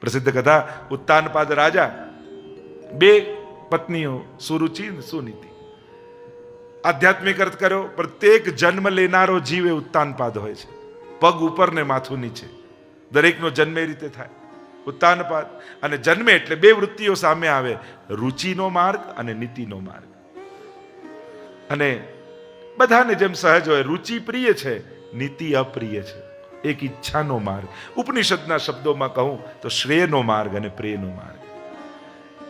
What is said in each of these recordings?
પ્રસિદ્ધ કથા, ઉત્તાનપાદ રાજા, બે પત્નીઓ, સુરુચિ અને સુનીતિ. આધ્યાત્મિક અર્થ કર્યો, પ્રત્યેક જન્મ લેનારો જીવ એ ઉત્તાનપાદ હોય છે. પગ ઉપર ને માથું નીચે, દરેકનો જન્મ એ રીતે થાય. ઉત્તાનપાદ અને જન્મે એટલે બે વૃત્તિઓ સામે આવે, રુચિનો માર્ગ અને નીતિનો માર્ગ. અને બધાને જેમ સહજ હોય, રુચિ પ્રિય છે, નીતિ અપ્રિય છે. એક ઈચ્છાનો માર્ગ, ઉપનિષદના શબ્દોમાં કહું તો શ્રેયનો માર્ગ અને પ્રેયનો માર્ગ.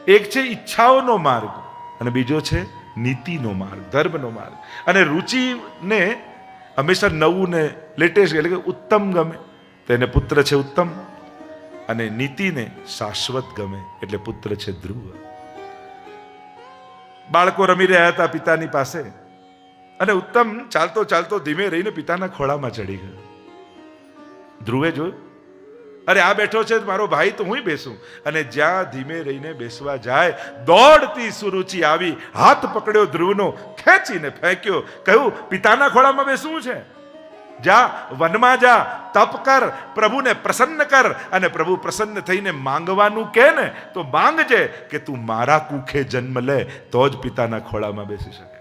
એક છે ઈચ્છાઓનો માર્ગ અને બીજો છે નીતિનો માર્ગ, ધર્મનો માર્ગ. અને રુચિને હંમેશા નવું ને લેટેસ્ટ એટલે કે ઉત્તમ ગમે, તો એને પુત્ર છે ઉત્તમ. અને નીતિને શાશ્વત ગમે એટલે પુત્ર છે ધ્રુવ. બાળકો રમી રહ્યા હતા પિતાની પાસે, અને ઉત્તમ ચાલતો ચાલતો ધીમે રહીને પિતાના ખોળામાં ચડી ગયો. ધ્રુવે જોયું, અરે આ બેઠો છે મારો ભાઈ, તો હું બેસું. અને જ્યાં ધીમે રહીને બેસવા જાય, દોડતી સુરુચિ આવી, હાથ પકડ્યો ધ્રુવનો, ખેંચીને ફેંક્યો. કહ્યું, પિતાના ખોળામાં બેસવું છે? જા, વનમાં જા, તપ કર, પ્રભુને પ્રસન્ન કર. અને પ્રભુ પ્રસન્ન થઈને માંગવાનું કે ને તો માંગજે કે તું મારા કુખે જન્મ લે, તો જ પિતાના ખોળામાં બેસી શકે.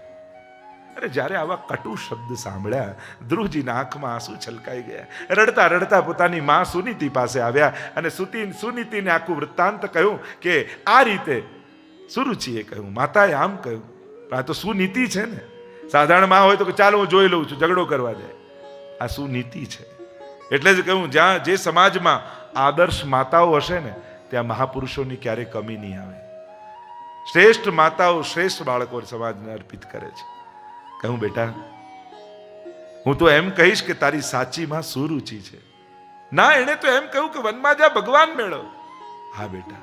અરે જ્યારે આવા કટુ શબ્દ સાંભળ્યા, ધ્રુવજીના આંખમાં આંસુ છલકાઈ ગયા. રડતા રડતા પોતાની માં સુનીતિ પાસે આવ્યા અને સુનીતિને આખું વૃત્તાંત કહ્યું કે આ રીતે સુરુચિએ કહ્યું, માતાએ આમ કહ્યું. આ તો સુનીતિ છે ને. સાધારણ માં હોય તો કે ચાલો હું જોઈ લઉં છું, ઝઘડો કરવા જાય. આ સુનીતિ છે. એટલે જ કહ્યું, જ્યાં જે સમાજમાં આદર્શ માતાઓ હશે ને, ત્યાં મહાપુરુષોની ક્યારેય કમી નહીં આવે. શ્રેષ્ઠ માતાઓ શ્રેષ્ઠ બાળકો સમાજને અર્પિત કરે છે. કહું, બેટા હું તો એમ કહીશ કે તારી સાચી માં સુરુચિ છે. ના, એને તો એમ કહ્યું કે વનમાં જા, ભગવાન મેળવ. હા બેટા,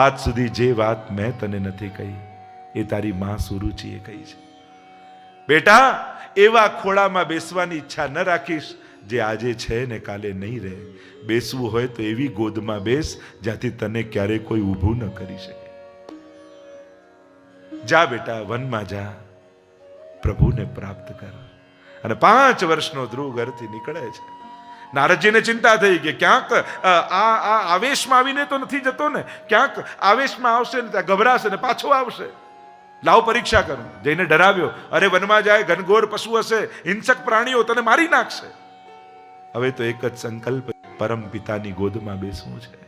આજ સુધી જે વાત મેં તને નથી કહી એ તારી માં સુરુચિએ કહી છે. બેટા, એવા ખોળામાં બેસવાની ઈચ્છા ન રાખીશ જે આજે છે ને કાલે નહીં રહે. બેસવું હોય તો એવી ગોદમાં બેસ જ્યાંથી તને ક્યારે કોઈ ઊભું ન કરી શકે. જા બેટા, વનમાં જા, પ્રભુને પ્રાપ્ત કર. અને 5 વર્ષનો ધ્રુવ ઘરથી નીકળે છે. નારદજીને ચિંતા થઈ કે ક્યાંક આ આવેશમાં આવીને તો નથી જતો ને, ક્યાંક આવેશમાં આવશે ને ત્યાં ગભરાશે ને પાછો આવશે. લાવ પરીક્ષા કરું. જઈને ડરાવ્યો, અરે વનમાં જાય, ઘનઘોર પશુ હશે, હિંસક પ્રાણીઓ તને મારી નાખશે. હવે તો એક જ સંકલ્પ, પરમ પિતાની ગોદમાં બેસવું છે.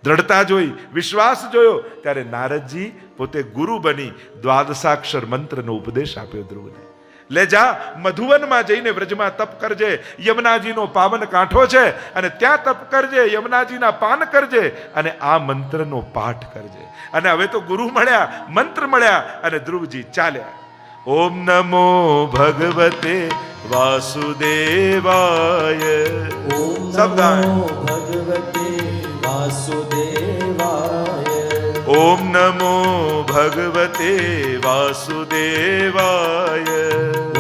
દ્રઢતા જોઈ, વિશ્વાસ જોયો, ત્યારે નારદજી પોતે ગુરુ બની દ્વાદશાક્ષર મંત્રનો ઉપદેશ આપ્યો ધ્રુવને. લે જા, મધુવનમાં જઈને વ્રજમાં તપ કરજે. યમુનાજીનો પાવન કાંઠો છે અને ત્યાં તપ કરજે, યમુનાજીના પાન કરજે અને આ મંત્રનો પાઠ કરજે. અને હવે તો ગુરુ મળ્યા, મંત્ર મળ્યા અને ધ્રુવજી ચાલ્યા. ઓમ નમો ભગવતે વાસુદેવાય. ઓમ નમો ભગવતે વાસુદેવાય. ઓમ નમો ભગવતે વાસુદેવાય.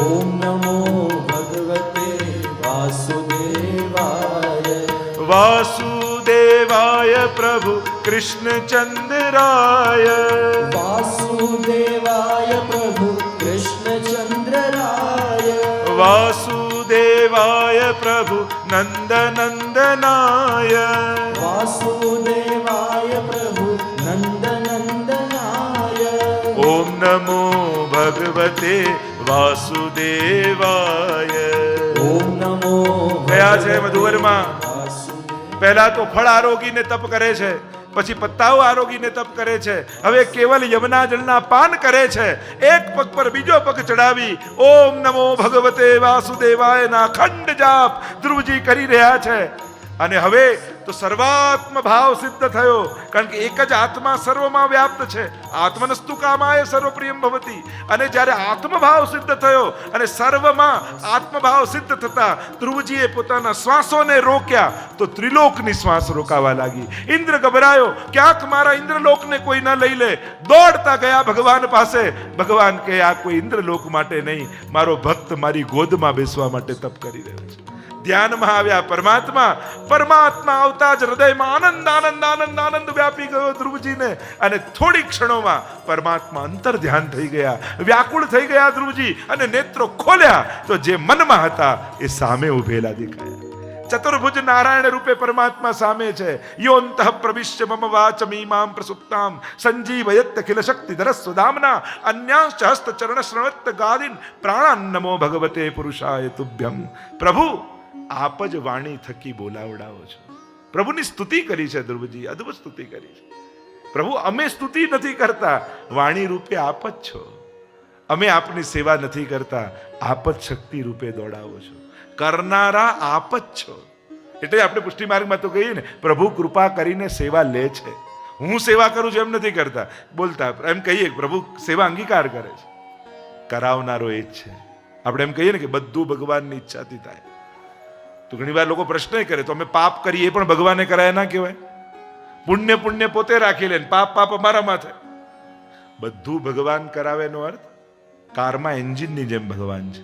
ઓમ નમો ભગવતે વાસુદેવાય. વાસુદેવાય પ્રભુ કૃષ્ણચંદ્રાય. વાસુદેવાય પ્રભુ કૃષ્ણચંદ્રાય. વાસુદેવાય પ્રભુ નંદનંદનાય. વાસુદેવાય પ્રભુ નંદનંદનાય. ઓમ નમો ભગવતે વાસુદેવાય. ઓમ નમો કયા છે મધુવરમાં? પહેલા તો ફળ આરોગીને તપ કરે છે, પછી પત્તાઓ આરોગીને તપ કરે છે, હવે કેવલ યમુના જળના પાન કરે છે. એક પગ પર બીજો પગ ચડાવી ઓમ નમો ભગવતે વાસુદેવાય ના અખંડ જાપ ધ્રુવજી કરી રહ્યા છે. અને હવે તો સર્વાત્મ ભાવ સિદ્ધ થયો, કારણ કે એક જ આત્મા સર્વમાં વ્યાપ્ત છે. આત્મનસ્તુ કામાય સર્વપ્રિયમ ભવતી. અને જ્યારે આત્મભાવ સિદ્ધ થયો અને સર્વમાં આત્મભાવ સિદ્ધ થતા ધ્રુવજીએ પોતાના શ્વાસોને રોક્યા તો ત્રિલોકની શ્વાસ રોકાવા લાગી. ઇન્દ્ર ગભરાયો, ક્યાંક મારા ઇન્દ્રલોકને કોઈ ન લઈ લે. દોડતા ગયા ભગવાન પાસે. ભગવાન કહે, આ કોઈ ઇન્દ્રલોક માટે નહીં, મારો ભક્ત મારી ગોદમાં બેસવા માટે તપ કરી રહ્યો છે. ધ્યાનમાં આવ્યા પરમાત્મા. પરમાત્મા આવતા જ હૃદયમાં આનંદ આનંદ આનંદ આનંદ વ્યાપી ગયો ધ્રુવજીને. અને થોડી ક્ષણોમાં પરમાત્મા અંતર ધ્યાન થઈ ગયા, વ્યાકુળ થઈ ગયા ધ્રુવજી. અને નેત્રો ખોલ્યા તો જે મનમાં હતા એ સામે ઉભેલા દેખાયા. ચતુર્ભુજ નારાયણ રૂપે પરમાત્મા સામે છે. યોંતઃ પ્રવિશ્ય મમ વાચમીમાં પ્રસુપ્તામ સંજીવયત અખિલ શક્તિધર સુદામના અન્યાંશ્ચ હસ્ત ચરણ શ્રવત ગાદિન પ્રાણાન નમો ભગવતે પુરુષાય તુભ્યમ. પ્રભુ આપ જ વાણી થકી બોલાવડાવો છો. પ્રભુની સ્તુતિ કરી છે ધ્રુવજી, અદ્ભુત સ્તુતિ કરી છે. પ્રભુ અમે સ્તુતિ નથી કરતા, વાણી રૂપે આપ જ છો. અમે આપની સેવા નથી કરતા, આપ જ શક્તિ રૂપે દોડાવો છો. કરનારા આપ જ છો. એટલે આપણે પુષ્ટિ માર્ગમાં તો કહીએ ને, પ્રભુ કૃપા કરીને સેવા લે છે. હું સેવા કરું છું એમ નથી કરતા બોલતા, એમ કહીએ પ્રભુ સેવા અંગીકાર કરે છે. કરાવનારો એ જ છે. આપણે એમ કહીએ ને કે બધું ભગવાનની ઈચ્છાથી થાય. તો ઘણી વાર લોકો પ્રશ્ન કરે તો અમે પાપ કરીએ પણ ભગવાને કરાય ના કહેવાય. પુણ્ય પુણ્ય પોતે રાખી લે, પાપ પાપ અમારા માથે. બધું ભગવાન કરાવેનો અર્થ કારમાં એન્જિનની જેમ ભગવાન છે.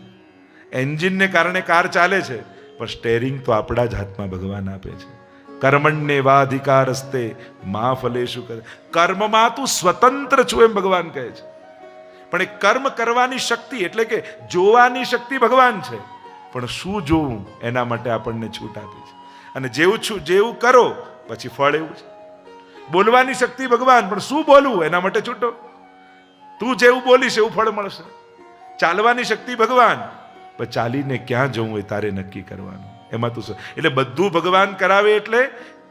એન્જિનને કારણે કાર ચાલે છે, પણ સ્ટેરિંગ તો આપણા જ હાથમાં ભગવાન આપે છે. કર્મણ્યેવાધિકારસ્તે મા ફલેષુ કરે. કર્મમાં તું સ્વતંત્ર છું એમ ભગવાન કહે છે. પણ એ કર્મ કરવાની શક્તિ એટલે કે જોવાની શક્તિ ભગવાન છે, પણ શું જોવું એના માટે આપણને છૂટ આપી છે. અને જેવું કરો પછી ફળ એવું છે. બોલવાની શક્તિ ભગવાન, પણ શું બોલવું એના માટે છૂટો. તું જેવું બોલીશ એવું ફળ મળશે. ચાલવાની શક્તિ ભગવાન, પણ ચાલીને ક્યાં જવું એ તારે નક્કી કરવાનું. એમાં તું એટલે બધું ભગવાન કરાવે એટલે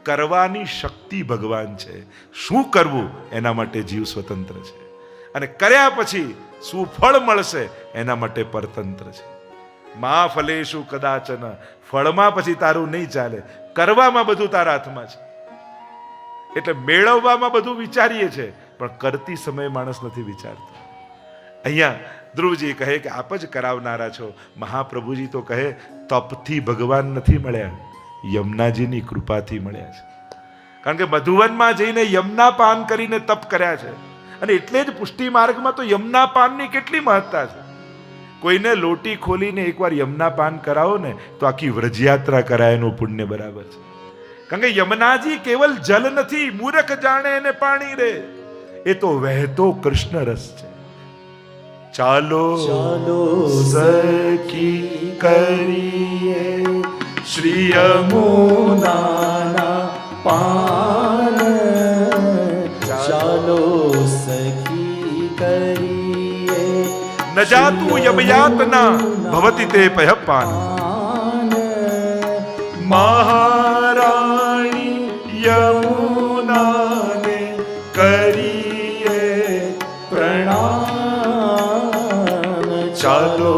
કરવાની શક્તિ ભગવાન છે. શું કરવું એના માટે જીવ સ્વતંત્ર છે, અને કર્યા પછી શું ફળ મળશે એના માટે પરતંત્ર છે. મા ફલેષુ કદાચન, ફળમાં પછી તારું નહીં ચાલે, કરવામાં બધું તારા હાથમાં છે. એટલે મેળવવામાં બધું વિચારીએ છે, પણ કરતી સમયે માણસ નથી વિચારતો. અહીંયા ધ્રુવજી કહે કે આપ જ કરાવનારા છો. મહાપ્રભુજી તો કહે તપથી ભગવાન નથી મળ્યા, યમુનાજીની કૃપાથી મળ્યા છે. કારણ કે મધુવનમાં જઈને યમુના પાન કરીને તપ કર્યા છે. અને એટલે જ પુષ્ટિ માર્ગમાં તો યમુના પાનની કેટલી મહત્તા છે. કોઈને લોટી ખોલીને એકવાર યમુના પાન કરાવો ને તો આખી વ્રજયાત્રા કરાય એનું પુણ્ય બરાબર છે. કારણ કે યમુનાજી કેવલ જલ નથી, મૂરખ જાણે એને પાણી રે, એ તો વહેતો કૃષ્ણ રસ છે. ચાલો ચાલો સખી કરીએ શ્રી યમુનાના પાન, ચાલો સખી કરીએ ન જાતું યમયાતના ભવતિ તે પયપાન. મહારાણી યમુનાને કરીએ પ્રણામ, ચાલો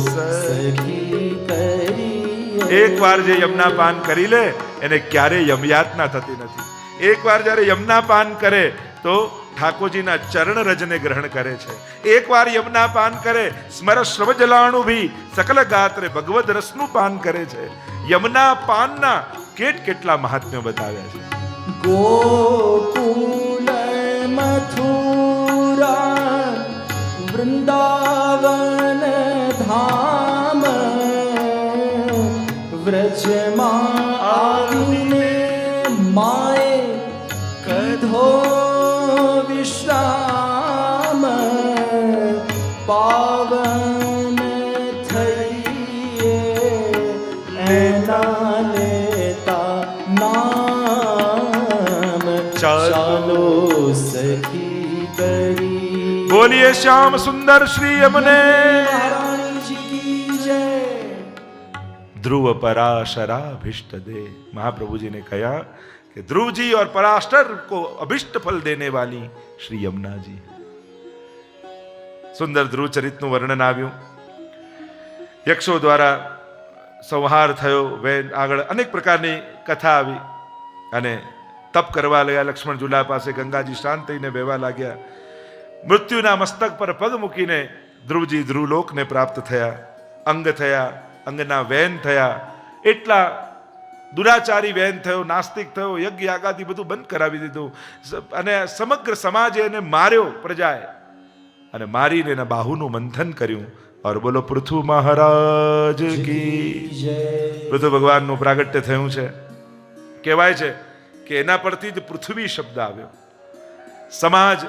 સખી કરીએ. એક વાર જે યમુના પાન કરી લે એને ક્યારેય યમયાતના થતી નથી. એક વાર જ્યારે યમુના પાન કરે તો ઠાકોરજીના ચરણ રજને ગ્રહણ કરે છે. એક વાર યમુના પાન કરે, સ્મર શ્રવ જલાણુ ભી સકલ ગાત્રે ભગવદ રસનું પાન કરે છે. યમુના પાનના કેટલા મહાત્મ્ય બતાવ્યા છે. ગોકુલ મથુરા વૃંદાવન ધામ, વ્રજમાં આવીને માએ કધો વિશ્રામ, પાવન થઈએ એના લેતા નામ, ચાલો સખી કરી. બોલીએ શ્યામ સુંદર શ્રી યમુને. મહારાણીજી કી જય. ध्रुव पराशराभिष्ट दे. महाप्रभु जी ने कहा कि ध्रुव जी और पराशर को अभिष्ट फल देने वाली श्री यमुना जी. સુંદર ધ્રુવ ચરિતનું વર્ણન આવ્યું. યક્ષો દ્વારા સંહાર થયો, આગળ અનેક પ્રકારની કથા આવી, અને તપ કરવા લાગ્યા. લક્ષ્મણ ઝૂલા પાસે ગંગાજી શાંત થઈને વહેવા લાગ્યા. મૃત્યુના મસ્તક પર પગ મૂકીને ધ્રુવજી ધ્રુવલોકને પ્રાપ્ત થયા. અંગ થયા, અંગના વેન થયા. એટલા દુરાચારી વેન થયો, નાસ્તિક થયો, યજ્ઞ યાગાદી બધું બંધ કરાવી દીધું, અને સમગ્ર સમાજે એને માર્યો પ્રજાએ, અને મારીને એના બાહુનું મંથન કર્યું. और બોલો પૃથુ મહારાજ કી જય. પૃથુ ભગવાનનું પ્રાગટ્ય થયું છે. કહેવાય છે કે એના પરથી જ પૃથ્વી શબ્દ આવ્યો. સમાજ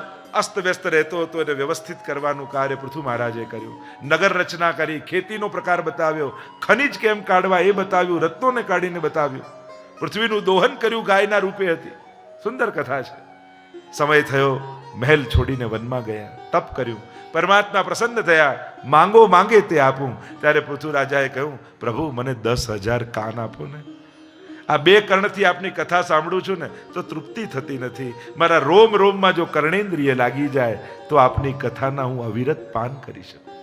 અસ્તવ્યસ્ત રહેતો હતો એને વ્યવસ્થિત કરવાનું કાર્ય પૃથુ મહારાજે કર્યું. નગર રચના કરી, ખેતીનો પ્રકાર બતાવ્યો, ખનિજ કેમ કાઢવા એ બતાવ્યું, રત્નોને કાઢીને બતાવ્યું, પૃથ્વીનું દોહન કર્યું, ગાયના રૂપે હતી. સુંદર કથા છે. સમય થયો, મહેલ છોડીને વનમાં ગયા, તપ કર્યું, પરમાત્મા પ્રસન્ન થયા, માંગો માંગે તે આપું. ત્યારે પૃથુ રાજાએ કહ્યું, પ્રભુ મને 10,000 કાન આપો ને. આ 2 કર્ણથી આપની કથા સાંભળું છું ને તો તૃપ્તિ થતી નથી. મારા રોમ રોમમાં જો કર્ણેન્દ્રિય લાગી જાય તો આપની કથાના હું અવિરત પાન કરી શકું.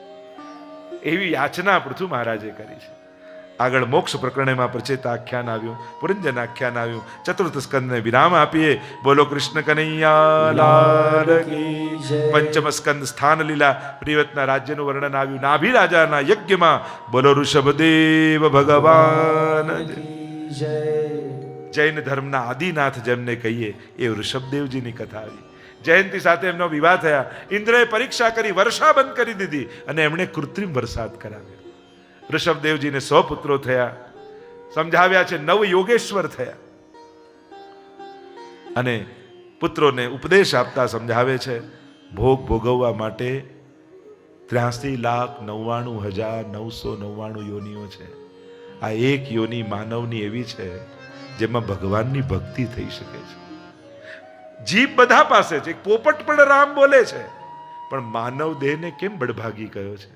એવી યાચના પૃથુ મહારાજે કરી છે. આગળ મોક્ષ પ્રકરણમાં પ્રચેતા આખ્યાન આવ્યું, પુરંજન આખ્યાન આવ્યું. ચતુર્થ સ્કંદને વિરામ આપીએ. બોલો કૃષ્ણ કનૈયા લાલ કી જય. પંચમ સ્કંદ સ્થાન લીલા પ્રિયવતના રાજ્યનું વર્ણન આવ્યું. નાભી રાજાના યજ્ઞમાં બોલો ઋષભદેવ ભગવાન જય. જૈન ધર્મના આદિનાથ જેમને કહીએ એ વૃષભદેવજીની કથા આવી. જયંતિ સાથે એમનો વિવાહ થયા. ઇન્દ્રએ પરીક્ષા કરી, વર્ષા બંધ કરી દીધી અને એમણે કૃત્રિમ વરસાદ કરાવ્યો. ઋષભદેવજીને 100 પુત્રો થયા. સમજાવ્યા છે 9 યોગેશ્વર થયા. અને પુત્રોને ઉપદેશ આપતા સમજાવે છે ભોગ ભોગવવા માટે 83,99,999 યોનિઓ છે. આ એક યોની માનવની એવી છે જેમાં ભગવાનની ભક્તિ થઈ શકે છે. જીભ બધા પાસે છે, પોપટ પણ રામ બોલે છે, પણ માનવ દેહને કેમ બળભાગી કયો છે?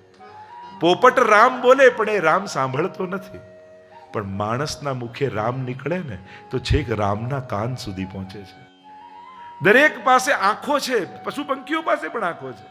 પોપટ રામ બોલે પણ એ રામ સાંભળતો નથી. પણ માણસના મુખે રામ નીકળે ને તો છેક રામના કાન સુધી પહોંચે છે. દરેક પાસે આંખો છે, પશુ પંખીઓ પાસે પણ આંખો છે.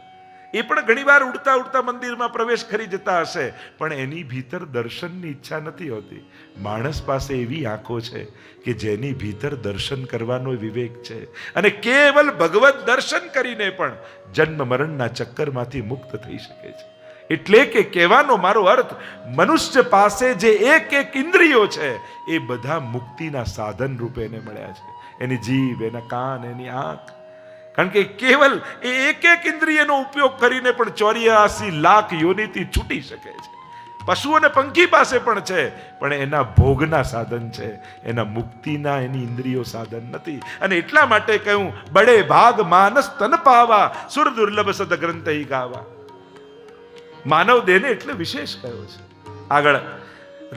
એ પણ ઘણીવાર ઉડતા ઉડતા મંદિરમાં પ્રવેશ કરી જતા હશે, પણ એની ભીતર દર્શનની ઈચ્છા નથી હોતી. માણસ પાસે એવી આંખો છે કે જેની ભીતર દર્શન કરવાનો વિવેક છે, અને કેવલ ભગવત દર્શન કરીને પણ જન્મ મરણના ચક્કરમાંથી મુક્ત થઈ શકે છે. એટલે કે કહેવાનો મારો અર્થ, મનુષ્ય પાસે જે એક ઇન્દ્રિયો છે એ બધા મુક્તિના સાધન રૂપે એને મળ્યા છે. એની જીભ, એના કાન, એની આંખ. કારણ કે કેવલ એ એક ઇન્દ્રિયનો ઉપયોગ કરીને પણ 84 લાખ યોનિથી છૂટી શકે છે. પશુ અને પંખી પાસે પણ છે, પણ એના ભોગના સાધન છે, એના મુક્તિના એની ઇન્દ્રિયો સાધન નથી. અને એટલા માટે કહ્યું, બડે ભાગ માનસ તન પાવા, સુર દુર્લભ સદ ગ્રંથ ગાવા. માનવ દેહને એટલે વિશેષ કયો છે. આગળ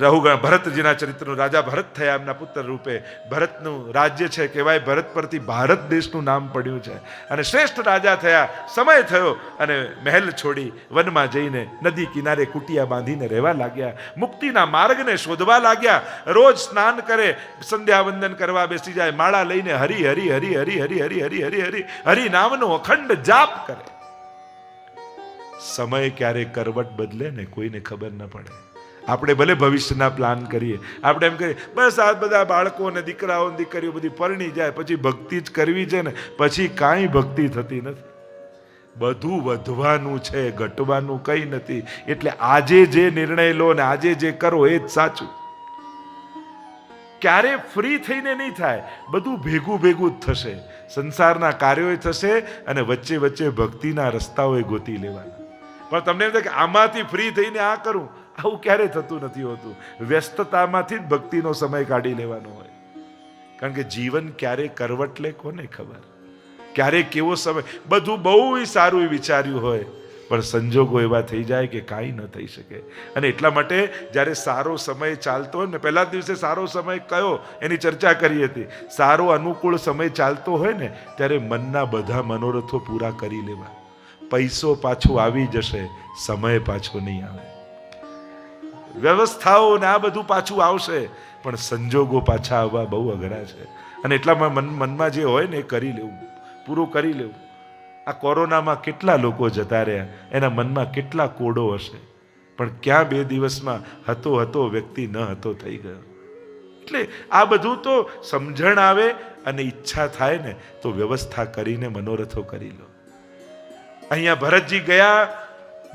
રહુગણ ભરતજીના ચરિત્રનું, રાજા ભરત થયા એમના પુત્ર રૂપે. ભરતનું રાજ્ય છે કહેવાય, ભરત પરથી ભારત દેશનું નામ પડ્યું છે. અને શ્રેષ્ઠ રાજા થયા. સમય થયો અને મહેલ છોડી વનમાં જઈને નદી કિનારે કુટિયા બાંધીને રહેવા લાગ્યા. મુક્તિના માર્ગને શોધવા લાગ્યા. રોજ સ્નાન કરે, સંધ્યા વંદન કરવા બેસી જાય, માળા લઈને હરી હરી હરી હરી હરી હરી હરી હરી હરી હરી નામનો અખંડ જાપ કરે. સમય ક્યારે કરવટ બદલે ને કોઈને ખબર ન પડે. આપણે ભલે ભવિષ્યના પ્લાન કરીએ, આપણે એમ કહીએ બસ આ બધા બાળકો ને દીકરાઓ ને દીકરીઓ બધી પરણી જાય પછી ભક્તિ જ કરવી છે ને, પછી કાંઈ ભક્તિ થતી નથી. બધું વધવાનું છે, ઘટવાનું કંઈ નથી. એટલે આજે જે નિર્ણય લો ને આજે જે કરો એ જ સાચું. ક્યારે ફ્રી થઈને નહીં થાય, બધું ભેગું ભેગું જ થશે. સંસારના કાર્યો થશે અને વચ્ચે વચ્ચે ભક્તિના રસ્તાઓ ગોતી લેવાના. પણ તમને એમ થાય કે આમાંથી ફ્રી થઈને આ કરું, આવું ક્યારેય થતું નથી હોતું. વ્યસ્તતામાંથી જ ભક્તિનો સમય કાઢી લેવાનો હોય. કારણ કે જીવન ક્યારે કરવટ લે કોને ખબર, ક્યારે કેવો સમય. બધું બહુ સારું વિચાર્યું હોય પણ સંજોગો એવા થઈ જાય કે કાંઈ ન થઈ શકે. અને એટલા માટે જ્યારે સારો સમય ચાલતો હોય ને, પહેલા દિવસે સારો સમય કયો એની ચર્ચા કરી હતી. સારો અનુકૂળ સમય ચાલતો હોય ને ત્યારે મનના બધા મનોરથો પૂરા કરી લેવા. પૈસો પાછો આવી જશે, સમય પાછો નહીં આવે. વ્યવસ્થાઓ ને આ બધું પાછું આવશે, પણ સંજોગો પાછા આવવા બહુ અઘરા છે. અને એટલામાં મનમાં જે હોય ને એ કરી લેવું, પૂરું કરી લેવું. આ કોરોનામાં કેટલા લોકો જતા રહ્યા, એના મનમાં કેટલા કોડો હશે, પણ ક્યાં 2 દિવસમાં હતો વ્યક્તિ ન હતો થઈ ગયો. એટલે આ બધું તો સમજણ આવે અને ઈચ્છા થાય ને તો વ્યવસ્થા કરીને મનોરથો કરી લો. અહીંયા ભરતજી ગયા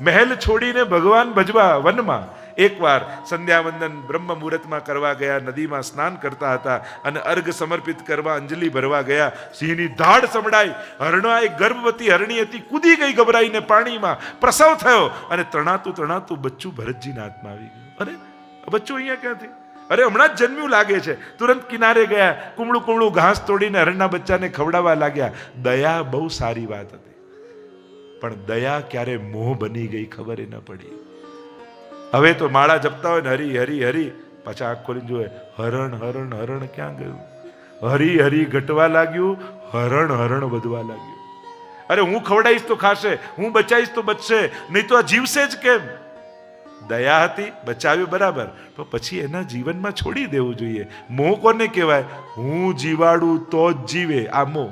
મહેલ છોડીને ભગવાન ભજવા વનમાં. એકવાર સંધ્યાવંદન બ્રહ્મ મુહૂર્તમાં કરવા ગયા, નદીમાં સ્નાન કરતા હતા અને અર્ઘ સમર્પિત કરવા અંજલિ ભરવા ગયા. સિંહની ધાડ સંભળાઈ. હરણા એક ગર્ભવતી હરણી હતી, કૂદી ગઈ ગભરાઈને પાણીમાં. પ્રસવ થયો અને તણાતું બચ્ચું ભરતજીના હાથમાં આવી ગયું. અરે બચ્ચું અહીંયા ક્યાંથી? અરે હમણાં જ જન્મ્યું લાગે છે. તુરંત કિનારે ગયા, કુમળું ઘાસ તોડીને હરણના બચ્ચાને ખવડાવવા લાગ્યા. દયા બહુ સારી વાત હતી. પણ દયા ક્યારે મોહ બની ગઈ ખબર ન પડી. હવે તો માળા જપતા હોય ને હરી હરી હરી, પાછા આંખ ખોલીને જોયે હરણ હરણ હરણ ક્યાં ગયું? હરી હરી ઘટવા લાગ્યું, હરણ હરણ વધવા લાગ્યું. અરે હું ખવડાવીશ તો ખાશે, હું બચાવીશ તો બચશે, નહીં તો આ જીવશે જ કેમ? દયા હતી, બચાવ્યું બરાબર, પણ પછી એના જીવનમાં છોડી દેવું જોઈએ. મોહ કોને કહેવાય? હું જીવાડું તો જ જીવે, આ મોહ.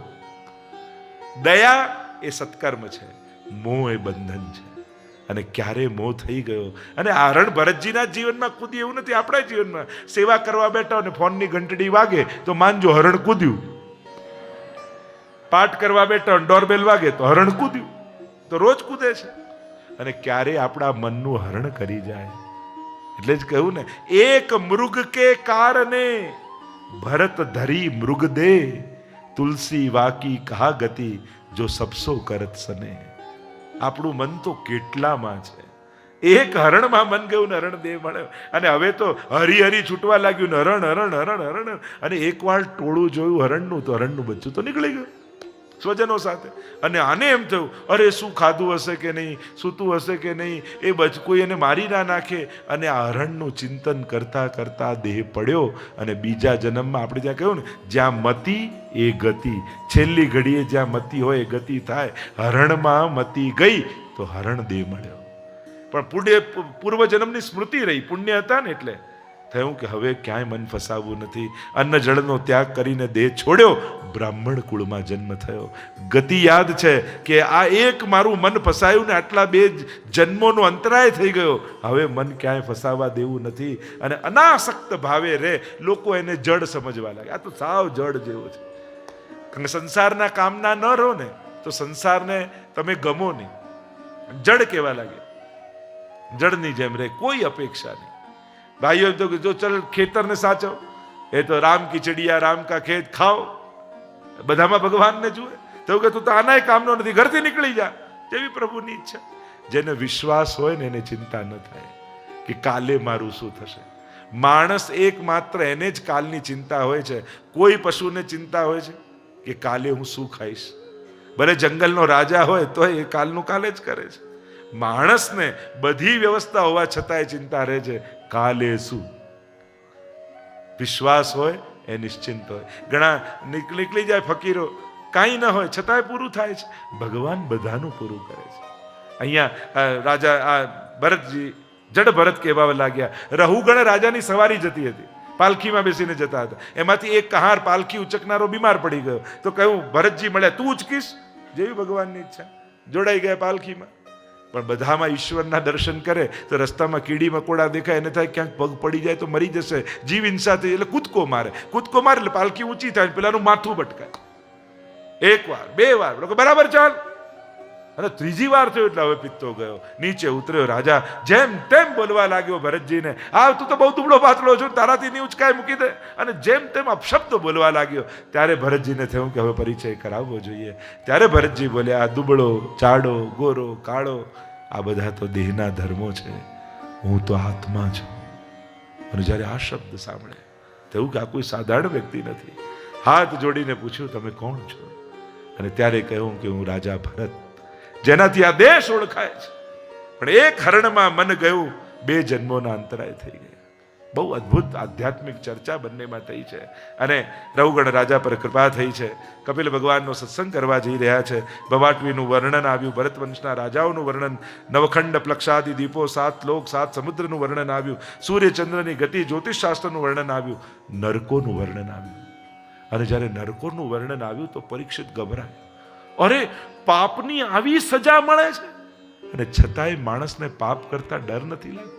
દયા એ સત્કર્મ છે, મોહ એ બંધન છે. અને ક્યારે મોહ થઈ ગયો, અને હરણ ભરતજીના જીવનમાં કૂદી એવું નથી. આપણા જીવનમાં સેવા કરવા બેઠા અને ફોનની ઘંટડી વાગે તો માનજો હરણ કૂદ્યું. પાઠ કરવા બેઠા ડોરબેલ વાગે તો હરણ કૂદ્યું. તો રોજ કૂદે છે. અને ક્યારે આપણા મનનું હરણ કરી જાય. એટલે જ કહ્યું ને, એક મૃગ કે કારણે ભરત ધરી મૃગ દે, તુલસી વાકી કહા ગતિ, જો સબસો કરત સને. આપણું મન તો કેટલામાં છે. એક હરણમાં મન ગયું ને હરણ દેહ મળ્યો. અને હવે તો હરી હરી છૂટવા લાગ્યું ને હરણ હરણ હરણ હરણ. અને એકવાર ટોળું જોયું હરણનું તો હરણનું બચ્ચું તો નીકળી ગયું સ્વજનો સાથે. અને આને એમ થયું, અરે શું ખાધું હશે કે નહીં, સૂતું હશે કે નહીં, એ કોઈ એને મારી ના નાખે. અને આ હરણનું ચિંતન કરતા કરતા દેહ પડ્યો. અને બીજા જન્મમાં આપણે જ્યાં કહ્યું ને, જ્યાં મતિ એ ગતિ, છેલ્લી ઘડીએ જ્યાં મતિ હોય એ ગતિ થાય. હરણમાં મતિ ગઈ તો હરણ દેહ મળ્યો. પણ પૂર્વ જન્મની સ્મૃતિ રહી, પુણ્ય હતા ને એટલે થયું કે હવે ક્યાંય મન ફસાવવું નથી. અન્ન જળનો ત્યાગ કરીને દેહ છોડ્યો, બ્રાહ્મણ કુળમાં જન્મ થયો. ગતિ યાદ છે કે આ એક મારું મન ફસાયું ને આટલા 2 જન્મોનો અંતરાય થઈ ગયો. હવે મન ક્યાંય ફસાવા દેવું નથી. અને અનાસક્ત ભાવે રે. લોકો એને જડ સમજવા લાગે, આ તો સાવ જડ જેવો છે. કારણ કે સંસારના કામના ન રહો ને તો સંસારને તમે ગમો નહીં, જડ કહેવા લાગે. જડની જેમ રે, કોઈ અપેક્ષા નહીં. ભાઈઓ તો જો ચલ ખેતરને સાચવ, એ તો રામ કી ચડિયા રામ કા ખેત ખાઓ. બધામાં ભગવાનને જુએ તો કે તું તો આનાય કામનો નથી, ઘરથી નીકળી જા, જેવી પ્રભુની ઈચ્છા. જેને વિશ્વાસ હોય ને એને ચિંતા ન થાય કે કાલે મારું શું થશે. માણસ એકમાત્ર એને જ કાલની ચિંતા હોય છે. કોઈ પશુને ચિંતા હોય છે કે કાલે હું શું ખાઈશ. ભલે જંગલનો રાજા હોય તો એ કાલનું કાલે જ કરે છે. માણસને બધી વ્યવસ્થા હોવા છતાંય ચિંતા રહે છે, કાલે શું. વિશ્વાસ હોય એ નિશ્ચિંત હોય. ઘણા નીકળી જાય ફકીરો, કાંઈ ન હોય છતાંય પૂરું થાય છે. ભગવાન બધાનું પૂરું કરે છે. અહીંયા રાજા આ ભરતજી જડ ભરત કહેવા લાગ્યા. રહુગણ રાજાની સવારી જતી હતી, પાલખીમાં બેસીને જતા હતા. એમાંથી એક કહાર પાલખી ઉચકનારો બીમાર પડી ગયો. તો કહ્યું ભરતજી મળ્યા, તું ઉચકીશ? જેવી ભગવાનની ઈચ્છા, જોડાઈ ગયા પાલખીમાં. પણ બધામાં ઈશ્વરના દર્શન કરે તો રસ્તામાં કીડી મકોડા દેખાય, એને થાય ક્યાંક પગ પડી જાય તો મરી જશે, જીવ હિંસા થઈ, એટલે કૂદકો મારે એટલે પાલખી ઊંચી થાય, પેલાનું માથું ભટકાય. 1 વાર 2 વાર બરાબર ચાલ, અને 3જી વાર થયો એટલે હવે પિત્તો ગયો, નીચે ઉતર્યો. રાજા જેમ તેમ બોલવા લાગ્યો ભરતજીને, આ તું તો બહુ દુબળો પાતળો છો, તારાથી નહીં ઉચકાય, મૂકી દે. અને જેમ તેમ અપશબ્દો બોલવા લાગ્યો. ત્યારે ભરતજીને થયું કે હવે પરિચય કરાવવો જોઈએ. ત્યારે ભરતજી બોલ્યા, આ દુબળો જાડો ગોરો કાળો આ બધા તો દેહના ધર્મો છે, હું તો આત્મા છું. અને જ્યારે આ શબ્દ સાંભળે થયું કે આ કોઈ સાધારણ વ્યક્તિ નથી. હાથ જોડીને પૂછ્યું, તમે કોણ છો? અને ત્યારે કહ્યું કે હું રાજા ભરત, જેનાથી આ દેશ ઓળખાય છે. પણ એક હરણમાં મન ગયું, 2 જન્મોના અંતરાય થઈ ગયા. બહુ અદ્ભુત આધ્યાત્મિક ચર્ચા બંનેમાં થઈ છે. અને રહુગણ રાજા પર કૃપા થઈ છે. કપિલ ભગવાનનો સત્સંગ કરવા જઈ રહ્યા છે. ભવાટવીનું વર્ણન આવ્યું, ભરતવંશના રાજાઓનું વર્ણન, નવખંડ પ્લક્ષાદિ દીપો, 7 લોક 7 સમુદ્રનું વર્ણન આવ્યું, સૂર્યચંદ્રની ગતિ, જ્યોતિષશાસ્ત્રનું વર્ણન આવ્યું, નરકોનું વર્ણન આવ્યું. અને જ્યારે નરકોનું વર્ણન આવ્યું તો પરીક્ષિત ગભરાય. અરે પાપની આવી સજા મળે છે, અને છતાંય માણસને પાપ કરતા ડર નથી લાગતો.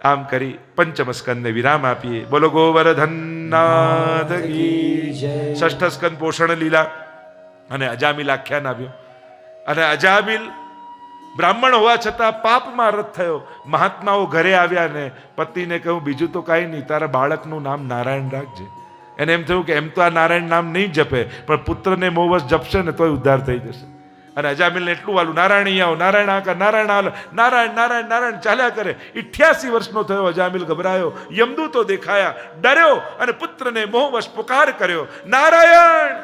આમ કરી પંચમ સ્કંદને વિરામ આપીએ. બોલો ગોવર્ધનનાથ કી જય. 6ઠ સ્કંદ પોષણ લીલા અને અજામિલ આખ્યાન આવ્યું. અને અજામિલ બ્રાહ્મણ હોવા છતાં પાપમાં રત થયો. મહાત્માઓ ઘરે આવ્યા ને પતિને કહ્યું, બીજું તો કાંઈ નહીં, તારા બાળકનું નામ નારાયણ રાખજે. એને એમ થયું કે એમ તો આ નારાયણ નામ નહીં જપે, પણ પુત્રને મોવસ જપશે ને તોય ઉદ્ધાર થઈ જશે. અને અજામિલને એટલું વાલું, નારાયણ અહીંયા આવો, નારાયણ આકા, નારાયણ આલો, નારાયણ નારાયણ નારાયણ ચાલ્યા કરે. 88 વર્ષનો થયો અજામિલ, ગભરાયો, યમદૂતો દેખાયા, ડર્યો અને પુત્રને મોહવશ પુકાર કર્યો, નારાયણ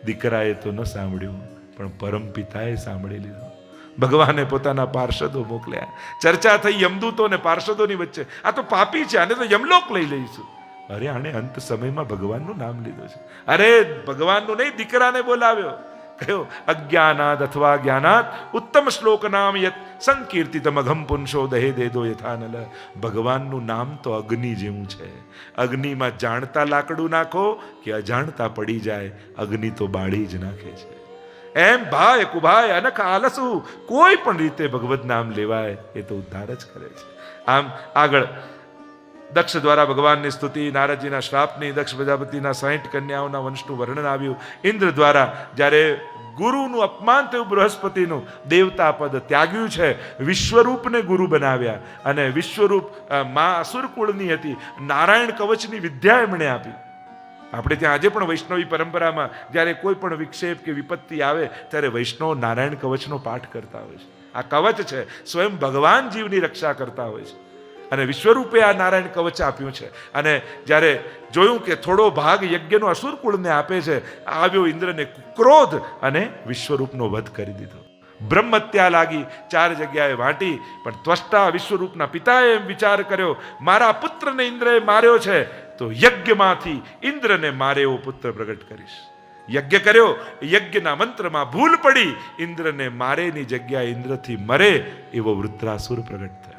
દીકરાએ તો ન સાંભળ્યું, પણ પરમ પિતાએ સાંભળી લીધું. ભગવાને પોતાના પાર્ષદો મોકલ્યા. ચર્ચા થઈ યમદૂતો અને પાર્ષદોની વચ્ચે. આ તો પાપી છે, આને તો યમલોક લઈ લઈશું. અરે આણે અંત સમયમાં ભગવાનનું નામ લીધું છે. અરે ભગવાનનું નહીં, દીકરાને બોલાવ્યો. કયો અજ્ઞાનાદ અથવા જ્ઞાનાદ ઉત્તમ શ્લોક નામ યત સંકીર્તિતમ અઘમ પુંસો દહે દેદો યથાનલ. ભગવાનનું નામ તો અગ્નિ જેવું છે. અગ્નિમાં જાણતા લાકડું નાખો કે અજાણતા પડી જાય, અગ્નિ તો બાળી જ નાખે છે. એમ ભાઈ કુભાઈ અનખ આલસુ, કોઈ પણ રીતે ભગવત નામ લેવાય એ તો ઉદ્ધાર જ કરે છે. આમ આગળ દક્ષ દ્વારા ભગવાનની સ્તુતિ, નારદજીના શ્રાપની, દક્ષ પ્રજાપતિના 60 કન્યાઓના વંશનું વર્ણન આવ્યું. ઇન્દ્ર દ્વારા જ્યારે ગુરુનું અપમાન થયું, બૃહસ્પતિનું દેવતા પદ ત્યાગ્યું છે, વિશ્વરૂપને ગુરુ બનાવ્યા. અને વિશ્વરૂપ મા અસુર કુળની હતી, નારાયણ કવચની વિદ્યા એમણે આપી. આપણે ત્યાં આજે પણ વૈષ્ણવી પરંપરામાં જ્યારે કોઈ પણ વિક્ષેપ કે વિપત્તિ આવે ત્યારે વૈષ્ણવ નારાયણ કવચનો પાઠ કરતા હોય છે. આ કવચ છે, સ્વયં ભગવાન જીવની રક્ષા કરતા હોય છે. અને વિશ્વરૂપે આ નારાયણ કવચ આપ્યું છે. અને જ્યારે જોયું કે થોડો ભાગ યજ્ઞનો અસુર કુળને આપે છે, આવ્યો ઇન્દ્રને ક્રોધ અને વિશ્વરૂપનો વધ કરી દીધો. બ્રહ્મત્યા લાગી, 4 જગ્યાએ વાંટી. પણ ત્વષ્ટા વિશ્વરૂપના પિતાએ એમ વિચાર કર્યો, મારા પુત્રને ઇન્દ્રએ માર્યો છે, તો યજ્ઞમાંથી ઇન્દ્રને મારે એવો પુત્ર પ્રગટ કરીશ. યજ્ઞ કર્યો, યજ્ઞના મંત્રમાં ભૂલ પડી, ઇન્દ્રને મારેની જગ્યાએ ઇન્દ્રથી મરે એવો વૃત્રાસુર પ્રગટ થયો.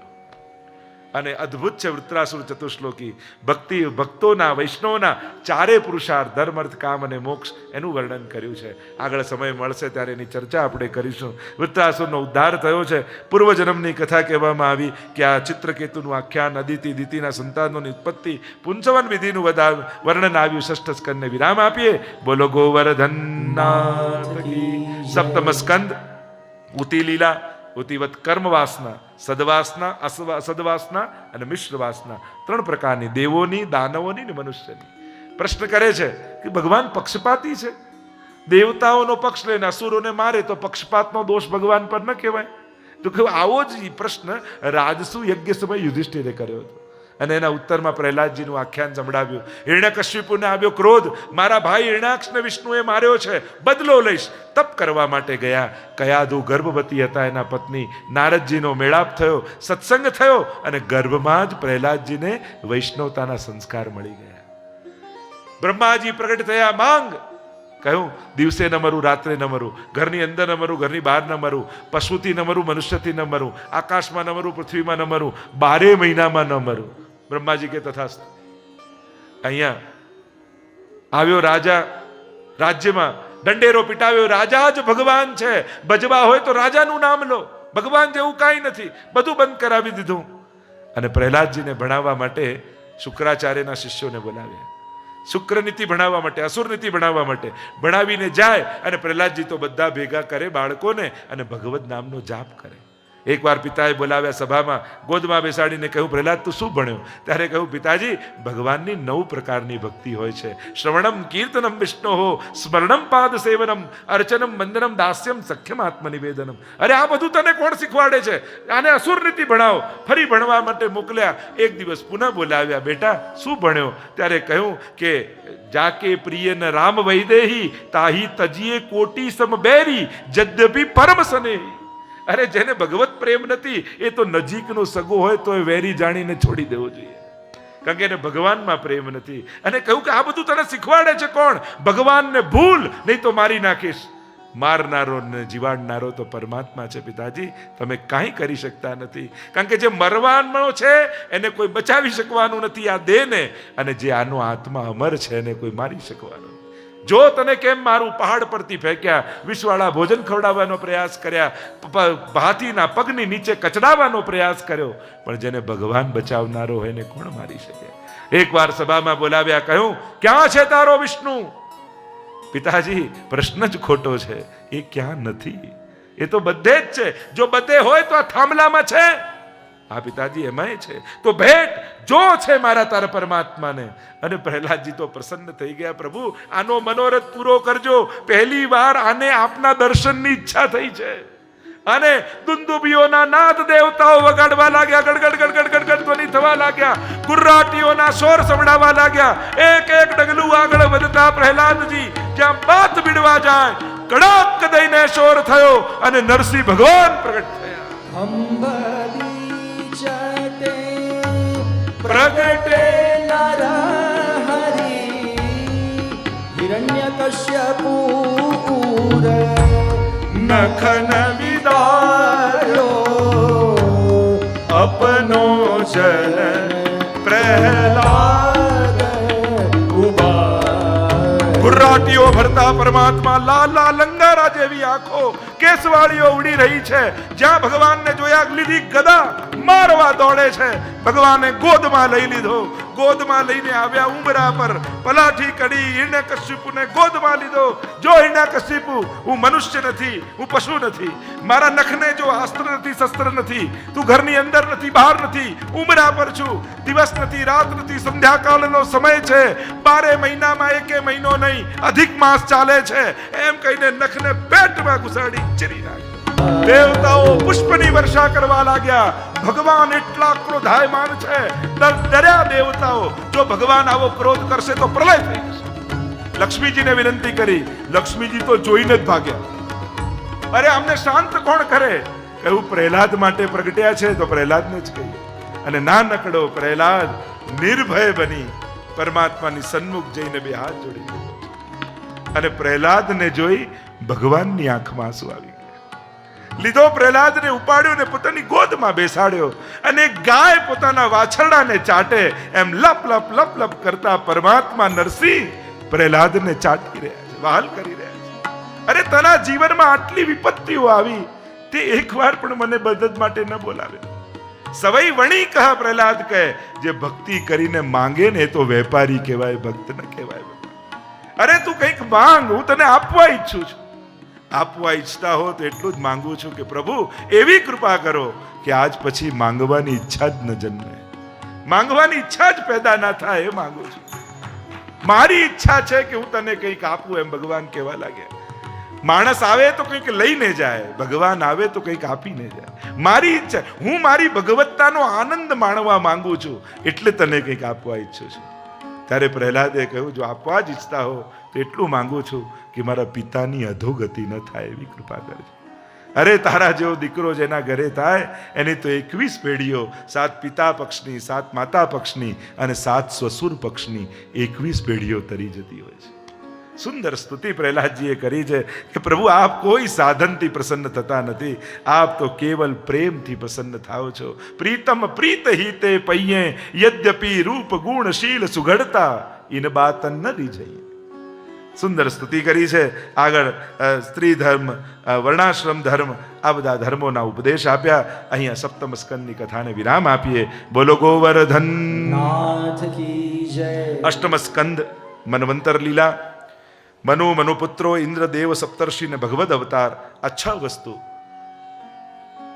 અને અદ્ભુત છે વૃત્રાસુર ચતુશ્લોકી. ભક્તોના વૈષ્ણવના 4 પુરુષાર્થ, ધર્મ અર્થ કામ અને મોક્ષ, એનું વર્ણન કર્યું છે. આગળ સમય મળશે ત્યારે એની ચર્ચા આપણે કરીશું. વૃત્રાસુરનો ઉદ્ધાર થયો છે. પૂર્વજન્મની કથા કહેવામાં આવી કે આ ચિત્રકેતુનું આખ્યાન, અદિતિ દિતિના સંતાનોની ઉત્પત્તિ, પુંસવન વિધિનું વર્ણન આવ્યું. 6ઠ સ્કંદને વિરામ આપીએ. બોલો ગોવર્ધનનાથ કી. સપ્તમ સ્કંદ ઉતિ લીલા, ઉતિવત કર્મ વાસના, સદવાસના, અસદવાસના અને મિશ્ર વાસના, 3 પ્રકારની, દેવોની, દાનવોની ને મનુષ્યની. પ્રશ્ન કરે છે કે ભગવાન પક્ષપાતી છે? દેવતાઓનો પક્ષ લઈને અસુરોને મારે તો પક્ષપાતનો દોષ ભગવાન પર ન કહેવાય? તો કે આવો જ પ્રશ્ન રાજસુ યજ્ઞ સમય યુધિષ્ઠિરે કર્યો હતો. અને એના ઉત્તરમાં પ્રહલાદજીનું આખ્યાન સંભળાવ્યું. હિરણ્યકશ્યપુને આવ્યો ક્રોધ, મારા ભાઈ હિરણાક્ષને વિષ્ણુએ માર્યો છે, બદલો લઈશ. તપ કરવા માટે ગયા. કયાદુ ગર્ભવતી હતા, એના પત્ની. નારદજીનો મેળાપ થયો, સત્સંગ થયો, અને ગર્ભમાં જ પ્રહલાદજીને વૈષ્ણવતાના સંસ્કાર મળી ગયા. બ્રહ્માજી પ્રગટ થયા. માંગ કહ્યું, દિવસે ન મરું, રાત્રે ન મરું, ઘરની અંદર ન મરું, ઘરની બહાર ન મરું, પશુથી ન મરું, મનુષ્યથી ન મરું, આકાશમાં ન મરું, પૃથ્વીમાં ન મરું, 12 મહિનામાં ન મરું. બ્રહ્માજી કે તથાસ્તુ. અહીંયા આવ્યો રાજા, રાજ્યમાં દંડેરો પીટાવ્યો. રાજા જ ભગવાન છે, ભજવા હોય તો રાજાનું નામ લો, ભગવાન જેવું કાંઈ નથી. બધું બંધ કરાવી દીધું. અને પ્રહલાદજીને ભણાવવા માટે શુક્રાચાર્યના શિષ્યોને બોલાવ્યા. શુક્રનીતિ ભણાવવા માટે, અસુરનીતિ ભણાવવા માટે ભણાવીને જાય. અને પ્રહલાદજી તો બધા ભેગા કરે બાળકોને અને ભગવત નામનો જાપ કરે. એકવાર પિતાએ બોલાવ્યા સભામાં, ગોદમાં બેસાડીને કહ્યું, પ્રહલાદ તું શું ભણ્યો? ત્યારે કહ્યું, પિતાજી ભગવાનની 9 પ્રકારની ભક્તિ હોય છે. શ્રવણમ કીર્તનમ વિષ્ણોહો, સ્મરણમ પાદ સેવનમ, અર્ચનમ વંદનમ દાસ્યમ સખ્યમ આત્મનિવેદનમ. અરે આ બધું તને કોણ શીખવાડે છે? આને અસુરનીતિ ભણાવો. ફરી ભણવા માટે મોકલ્યા. એક દિવસ પુનઃ બોલાવ્યા, બેટા શું ભણ્યો? ત્યારે કહ્યું કે જાકે પ્રિય ન રામ વૈદેહી, તાહી તજીએ કોટી સમ બેરી, જદ્યપી પરમ સ્નેહી. અરે જેને ભગવત પ્રેમ નથી, એ તો નજીકનો સગો હોય તો એ વેરી જાણીને છોડી દેવો જોઈએ, કારણ કે એને ભગવાનમાં પ્રેમ નથી. અને કહ્યું કે આ બધું તને શીખવાડે છે કોણ? ભગવાનને ભૂલ, નહીં તો મારી નાખીશ. મારનારો ને જીવાડનારો તો પરમાત્મા છે પિતાજી, તમે કાંઈ કરી શકતા નથી. કારણ કે જે મરવાનો છે એને કોઈ બચાવી શકવાનું નથી આ દેહને, અને જે આનો આત્મા અમર છે એને કોઈ મારી શકવાનું. જો તને કેમ મારું, પહાડ પરથી ફેંક્યા, વિષવાળા ભોજન ખવડાવવાનો પ્રયાસ કર્યા, હાથીના પગની નીચે કચડાવવાનો પ્રયાસ કર્યો, પણ જેને ભગવાન બચાવનારો હોય એને કોણ મારી શકે? એકવાર સભામાં બોલાવ્યા, કહ્યું, ક્યાં છે તારો વિષ્ણુ? પિતાજી પ્રશ્ન જ ખોટો છે, એ ક્યાં નથી, એ તો બધે જ છે. જો બધે હોય તો આ થાંભલામાં છે. હા પિતાજી એમાંય છે, તો ભેટ જો છે મારા તારા પરમાત્માને. અને પ્રહલાદજી તો પ્રસન્ન થઈ ગયા, પ્રભુ આનો મનોરથ પૂરો કરજો. પહેલી વાર આને આપના દર્શનની ઈચ્છા થઈ છે. અને દુંદુબીઓના નાદ દેવતાઓ વગાડવા લાગ્યા, ગડગડ ગડગડ ગડગડ ધ્વનિ થવા લાગ્યા, ગુર્રાટીઓના સોર સંભળાવા લાગ્યા. એક એક ડગલું આગળ વધતા પ્રહલાદજી જ્યાં બાત ભીડવા જાય, કડાક દઈને શોર થયો અને નરસિંહ ભગવાન પ્રગટ થયા. અંબરીચતે પ્રગટે નર હરિ હિરણ્યકશ્યપુર નખન વિદાયો અપનો જન પ્રહલાદ. ગુર્રાટીઓ ભરતા પરમાત્મા, લાલ લાલ લંગારા જેવી આંખો, કેસવાળીઓ ઉડી રહી છે. જ્યાં ભગવાનને જોયા લીધી ગદા મારવા દોડે છે. ભગવાને ગોદમાં લઈ લીધો, ગોદમાં લઈને આવ્યા ઉંબરા પર, પલાઠી કડી હિરણ્યકશિપુને ગોદમાં લીધો. જો હિરણ્યકશિપુ, હું મનુષ્ય નથી, હું પશુ નથી. મારા નખને જો અસ્ત્ર નથી, શસ્ત્ર નથી, તું ઘરની અંદર નથી, બહાર નથી, ઉંબરા પર છું. દિવસ નથી, રાત નથી, સંધ્યાકાળનો સમય છે. 12 મહિનામાં એકે મહિનો નહીં, અધિક માસ ચાલે છે. એમ કહીને નખને પેટમાં ઘુસાડી ચીરી નાખી. દેવતાઓ પુષ્પની વર્ષા કરવા લાગ્યા. ભગવાન એટલા ક્રોધાયમાન છે, ડર્યા દેવતાઓ. જો ભગવાન આવો ક્રોધ કરશે તો પ્રલય થઈ જશે. લક્ષ્મીજીને વિનંતી કરી, લક્ષ્મીજી તો જોઈને જ ભાગ્યા. અરે અમને શાંત કોણ કરે? કહ્યું પ્રહલાદ માટે પ્રગટ્યા છે તો પ્રહલાદને જ કહીએ. અને ના નકડો પ્રહલાદ નિર્ભય બની પરમાત્માની સન્મુખ જઈને બે હાથ જોડી દીધો. અને પ્રહલાદને જોઈ ભગવાનની આંખમાં આંસુ આવી ગયા. લીધો પ્રહલાદને ઉપાડ્યો ને પોતાની ગોદમાં બેસાડ્યો. અને ગાય પોતાના વાછરડાને ચાટે એમ લપ લપ લપ લપ કરતા પરમાત્મા નરસિંહ પ્રહલાદને ચાટી રહ્યા છે, વહાલ કરી રહ્યા છે. અરે તના જીવનમાં આટલી વિપત્તિઓ આવી, તે એકવાર પણ મને મદદ માટે ન બોલાવે. સવઈ વણી કહા પ્રહલાદ કહે, જે ભક્તિ કરીને માંગે ને તો વેપારી કહેવાય, ભક્ત ન કહેવાય. અરે તું કંઈક માંગ, હું તને આપવા ઈચ્છું છું. આપવા ઈચ્છતા હો તો એટલું જ માંગુ છું કે પ્રભુ એવી કૃપા કરો કે આજ પછી માંગવાની ઈચ્છા જ ન જન્મે, માંગવાની ઈચ્છા જ પેદા ના થાય. એ માંગુ છું. મારી ઈચ્છા છે કે હું તને કંઈક આપું, એમ ભગવાન કહેવા લાગ્યા. માણસ આવે તો કંઈક લઈને જાય, ભગવાન આવે તો કંઈક આપીને જાય. મારી ઈચ્છા, હું મારી ભગવત્તાનો આનંદ માણવા માંગુ છું, એટલે તને કંઈક આપવા ઈચ્છું છું. ત્યારે પ્રહલાદે કહ્યું, જો આપવા જ ઈચ્છતા હો તો એટલું માંગુ છું કે મારા પિતાની અધોગતિ ન થાય એવી કૃપા કરજો. અરે તારા જેવો દીકરો જેના ઘરે થાય એની તો 21 પેઢીઓ, 7 પિતા પક્ષની, 7 માતા પક્ષની અને 7 સસુર પક્ષની 21 પેઢીઓ તરી જતી હોય છે. સુંદર સ્તુતિ પ્રહલાદજીએ કરી છે કે પ્રભુ આપ કોઈ સાધનથી પ્રસન્ન થતા નથી, આપ તો કેવલ પ્રેમથી પ્રસન્ન થાઓ છો. પ્રીતમ પ્રીત હિતે પૈયે યદ્યપિ રૂપ ગુણ શીલ સુઘડતા ઇન બાતન ન રીઝઈએ. સુંદર સ્તુતિ કરી છે. આગળ સ્ત્રી ધર્મ, વર્ણાશ્રમ ધર્મ, આ બધા ધર્મોના ઉપદેશ આપ્યા. અહીંયા સપ્તમ સ્કંદની કથાને વિરામ આપીએ. બોલો ગોવર્ધન નાથ કી જય. અષ્ટમ સ્કંદ મન્વંતર લીલા. મનુપુત્રો, ઇન્દ્રદેવ, સપ્તર્ષિ ને ભગવદ અવતાર, આ 6 વસ્તુ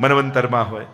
મન્વંતરમાં હોય.